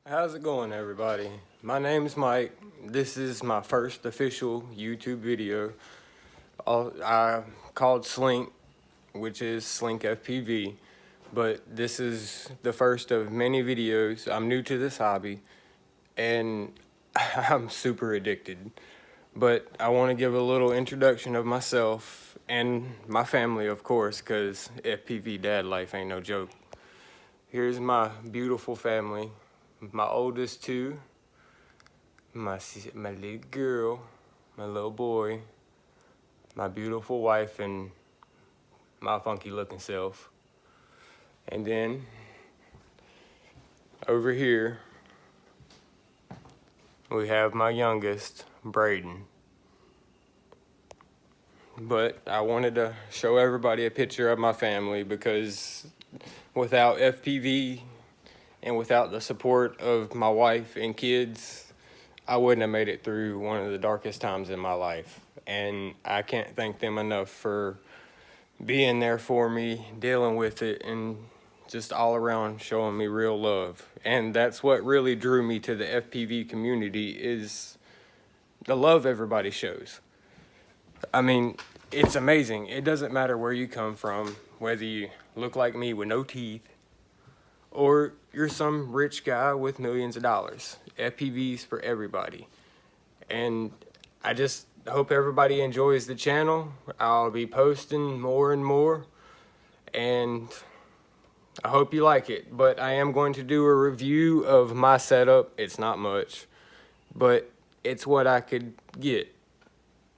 How's it going, everybody? My name's Mike. This is my first official YouTube video. I called Slink, which is Slink FPV, but this is the first of many videos. I'm new to this hobby, and I'm super addicted. But I want to give a little introduction of myself and my family, of course, because FPV dad life ain't no joke. Here's my beautiful family. My oldest two, my little girl, my little boy, my beautiful wife, and my funky looking self. And then over here we have my youngest, Braden. But I wanted to show everybody a picture of my family because without FPV and without the support of my wife and kids, I wouldn't have made it through one of the darkest times in my life. And I can't thank them enough for being there for me, dealing with it, and just all around showing me real love. And that's what really drew me to the FPV community, is the love everybody shows. I mean, it's amazing. It doesn't matter where you come from, whether you look like me with no teeth, or you're some rich guy with millions of dollars. FPV's for everybody. And I just hope everybody enjoys the channel. I'll be posting more and more, and I hope you like it. But I am going to do a review of my setup. It's not much, but it's what I could get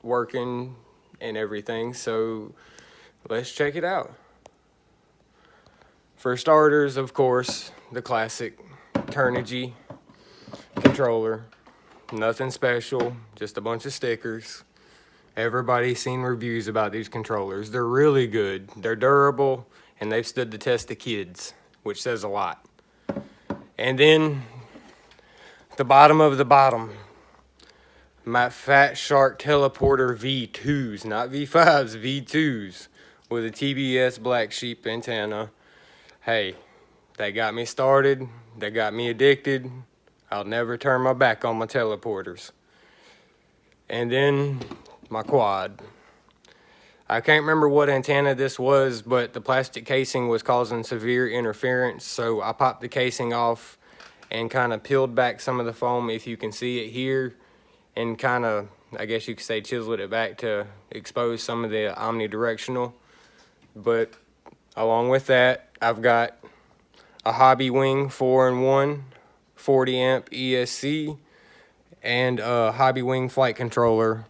working and everything. So let's check it out. For starters, of course, the classic Turnigy controller. Nothing special, just a bunch of stickers. Everybody's seen reviews about these controllers. They're really good, they're durable, and they've stood the test of kids, which says a lot. And then, the bottom of the bottom, my Fat Shark Teleporter V2s, not V5s, V2s, with a TBS Black Sheep antenna. Hey, they got me started, they got me addicted. I'll never turn my back on my teleporters. And then my quad. I can't remember what antenna this was, but the plastic casing was causing severe interference, so I popped the casing off and kind of peeled back some of the foam, if you can see it here, and kind of, I guess you could say, chiseled it back to expose some of the omnidirectional. But along with that, I've got a Hobby Wing 4-in-1 40 amp ESC and a Hobby Wing flight controller.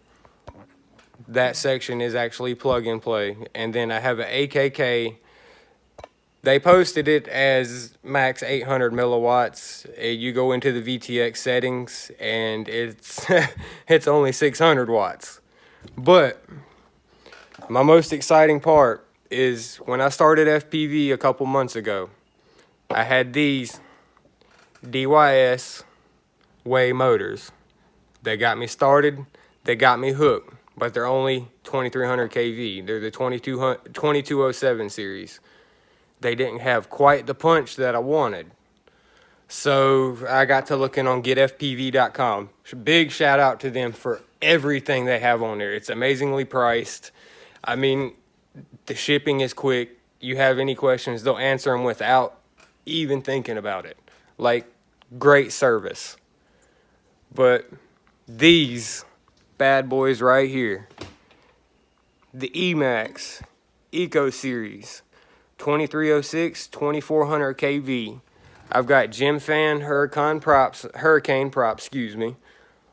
That section is actually plug and play. And then I have an AKK. They posted it as max 800 milliwatts. You go into the VTX settings and it's it's only 600 watts. But my most exciting part is when I started FPV a couple months ago, I had these DYS Way motors. They got me started, they got me hooked, but they're only 2300 kV. They're the 2207 series. They didn't have quite the punch that I wanted. So I got to looking on getfpv.com. Big shout out to them for everything they have on there. It's amazingly priced. I mean, the shipping is quick. You have any questions, they'll answer them without even thinking about it. Like, great service. But these bad boys right here, the Emax Eco Series 2306 2400 kV. I've got Gym Fan Hurricane props,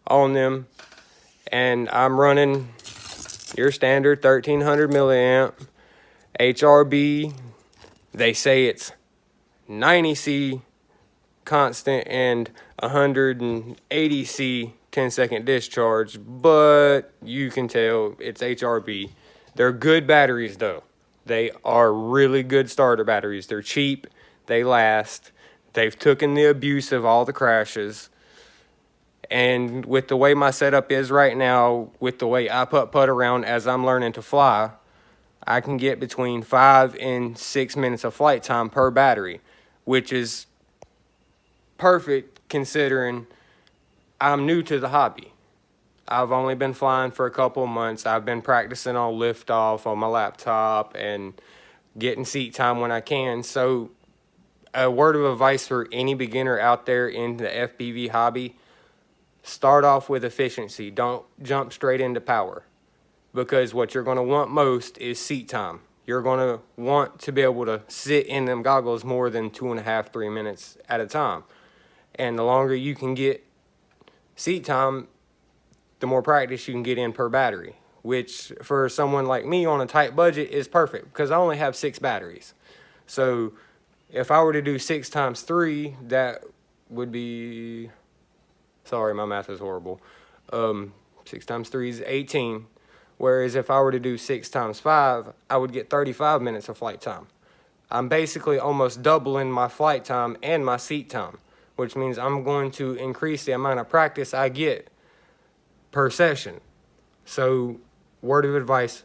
on them, and I'm running your standard 1300 milliamp HRB. They say it's 90C constant and 180C 10-second discharge, but you can tell it's HRB. They're good batteries though. They are really good starter batteries. They're cheap, they last, they've taken the abuse of all the crashes. And with the way my setup is right now, with the way I putt around as I'm learning to fly, I can get between 5 and 6 minutes of flight time per battery, which is perfect considering I'm new to the hobby. I've only been flying for a couple of months. I've been practicing on liftoff on my laptop and getting seat time when I can. So a word of advice for any beginner out there in the FPV hobby: start off with efficiency. Don't jump straight into power, because what you're going to want most is seat time. You're going to want to be able to sit in them goggles more than 2.5, 3 minutes at a time. And the longer you can get seat time, the more practice you can get in per battery, which for someone like me on a tight budget is perfect because I only have 6 batteries. So if I were to do 6 times 3, that would be, sorry, my math is horrible. 6 times 3 is 18. Whereas if I were to do 6 times 5, I would get 35 minutes of flight time. I'm basically almost doubling my flight time and my seat time, which means I'm going to increase the amount of practice I get per session. So, word of advice,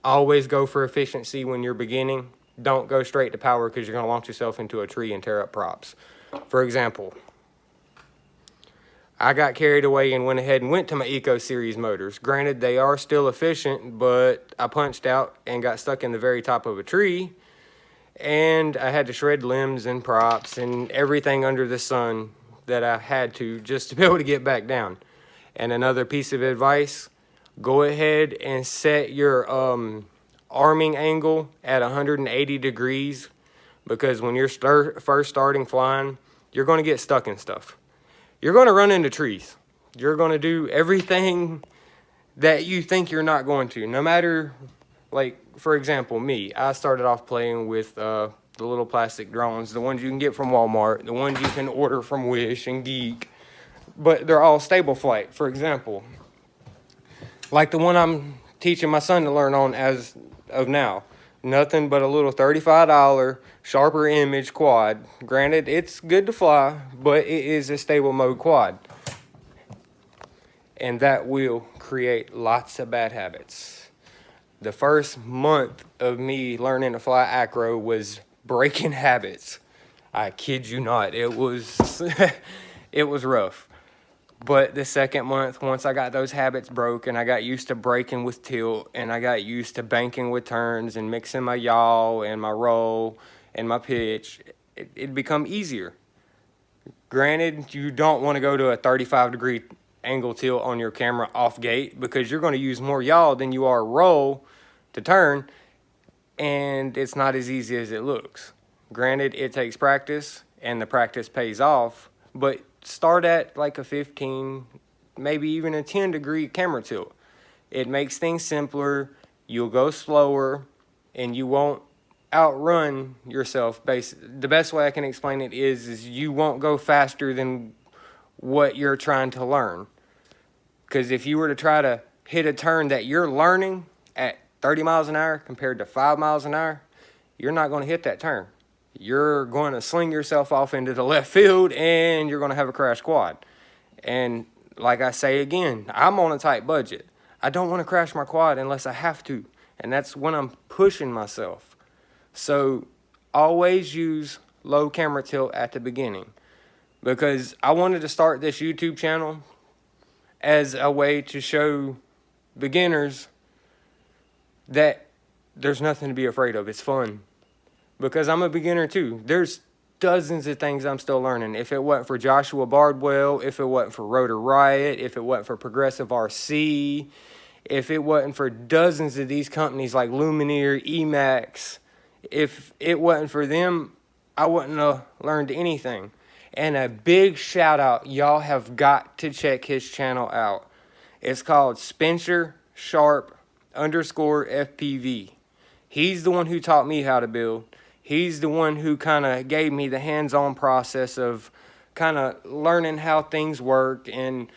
always go for efficiency when you're beginning. Don't go straight to power because you're going to launch yourself into a tree and tear up props. For example, I got carried away and went ahead and went to my Eco Series motors. Granted, they are still efficient, but I punched out and got stuck in the very top of a tree, and I had to shred limbs and props and everything under the sun that I had to just to be able to get back down. And another piece of advice, go ahead and set your arming angle at 180 degrees, because when you're first starting flying, you're going to get stuck in stuff. You're going to run into trees. You're going to do everything that you think you're not going to. No matter, like, for example, me. I started off playing with the little plastic drones, the ones you can get from Walmart, the ones you can order from Wish and Geek. But they're all stable flight. For example, like the one I'm teaching my son to learn on as of now. Nothing but a little $35 sharper image quad. Granted, it's good to fly, but it is a stable mode quad. And that will create lots of bad habits. The first month of me learning to fly acro was breaking habits. I kid you not. It was it was rough. But the second month, once I got those habits broken, I got used to braking with tilt, and I got used to banking with turns and mixing my yaw and my roll and my pitch. It'd become easier. Granted, you don't want to go to a 35-degree angle tilt on your camera off gate, because you're going to use more yaw than you are roll to turn, and it's not as easy as it looks. Granted, it takes practice, and the practice pays off, but start at like a 15, maybe even a 10-degree camera tilt. It makes things simpler. You'll go slower, and you won't outrun yourself. The best way I can explain it is you won't go faster than what you're trying to learn. Because if you were to try to hit a turn that you're learning at 30 miles an hour compared to 5 miles an hour, you're not going to hit that turn. You're going to sling yourself off into the left field, and you're going to have a crash quad. And like I say again, I'm on a tight budget. I don't want to crash my quad unless I have to, and that's when I'm pushing myself. So always use low camera tilt at the beginning, because I wanted to start this YouTube channel as a way to show beginners that there's nothing to be afraid of. It's fun. Because I'm a beginner too. There's dozens of things I'm still learning. If it wasn't for Joshua Bardwell, if it wasn't for Rotor Riot, if it wasn't for Progressive RC, if it wasn't for dozens of these companies like Lumineer, Emax, if it wasn't for them, I wouldn't have learned anything. And a big shout out, y'all have got to check his channel out. It's called Spencer Sharpe _FPV. He's the one who taught me how to build. He's the one who kind of gave me the hands-on process of kind of learning how things work, and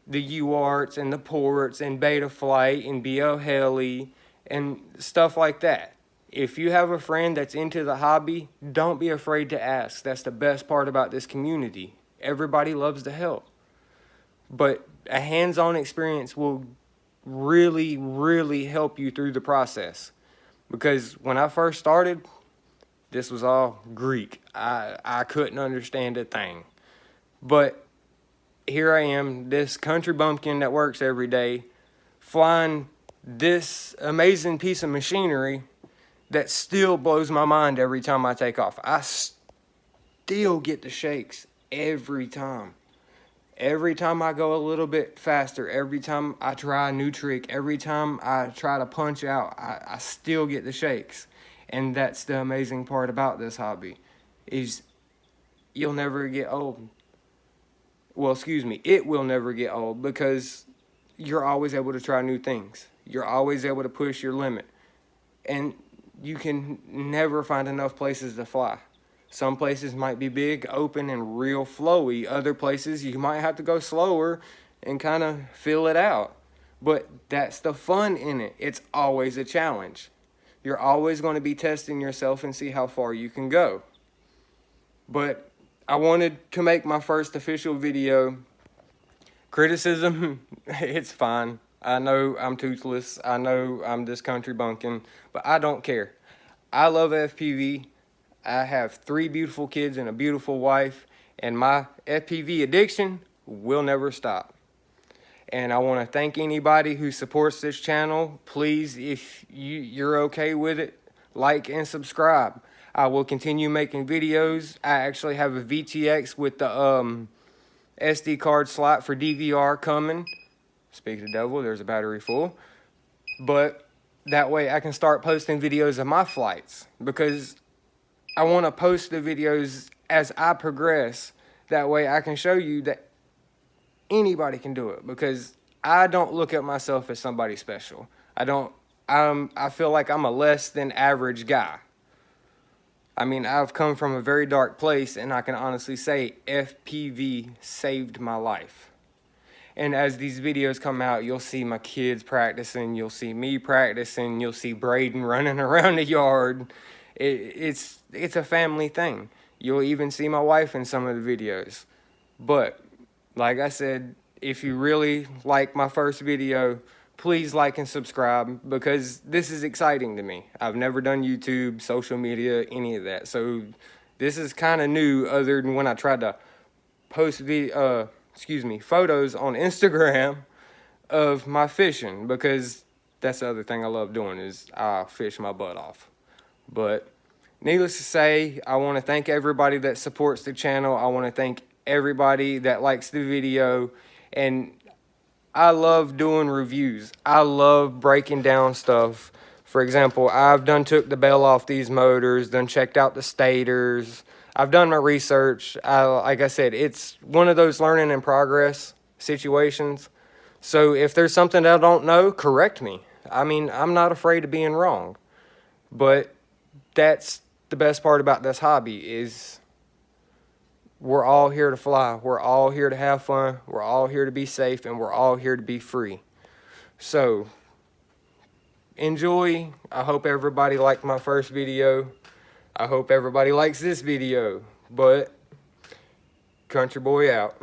the UARTs and the ports and beta flight and BO heli and stuff like that. If you have a friend that's into the hobby, don't be afraid to ask. That's the best part about this community. Everybody loves to help. But a hands-on experience will really, really help you through the process. Because when I first started, this was all Greek. I couldn't understand a thing. But here I am, this country bumpkin that works every day, flying this amazing piece of machinery that still blows my mind every time I take off. I still get the shakes every time. Every time I go a little bit faster, every time I try a new trick, every time I try to punch out, I still get the shakes. And that's the amazing part about this hobby, is you'll never get old. Well, excuse me, it will never get old, because you're always able to try new things. You're always able to push your limit. And you can never find enough places to fly. Some places might be big, open, and real flowy. Other places you might have to go slower and kind of feel it out. But that's the fun in it. It's always a challenge. You're always going to be testing yourself and see how far you can go. But I wanted to make my first official video. Criticism, it's fine. I know I'm toothless. I know I'm this country bumpkin, but I don't care. I love FPV. I have 3 beautiful kids and a beautiful wife, and my FPV addiction will never stop. And I want to thank anybody who supports this channel. Please, if you're okay with it, like and subscribe. I will continue making videos. I actually have a VTX with the SD card slot for DVR coming. Speak of the devil, there's a battery full. But that way I can start posting videos of my flights, because I want to post the videos as I progress. That way I can show you that anybody can do it, because I don't look at myself as somebody special. I feel like I'm a less than average guy. I mean, I've come from a very dark place, and I can honestly say FPV saved my life. And as these videos come out, you'll see my kids practicing, you'll see me practicing, you'll see Braden running around the yard. It's a family thing. You'll even see my wife in some of the videos. But like I said, if you really like my first video, please like and subscribe, because this is exciting to me. I've never done YouTube, social media, any of that. So this is kind of new, other than when I tried to post photos on Instagram of my fishing, because that's the other thing I love doing, is I fish my butt off. But needless to say, I want to thank everybody that supports the channel. I want to thank everybody that likes the video. And I love doing reviews. I love breaking down stuff. For example, I've took the bell off these motors, checked out the stators. I've done my research. Like I said, it's one of those learning in progress situations. So if there's something I don't know, correct me. I mean, I'm not afraid of being wrong. But that's the best part about this hobby, is we're all here to fly. We're all here to have fun. We're all here to be safe, and we're all here to be free. So enjoy. I hope everybody liked my first video. I hope everybody likes this video. But country boy out.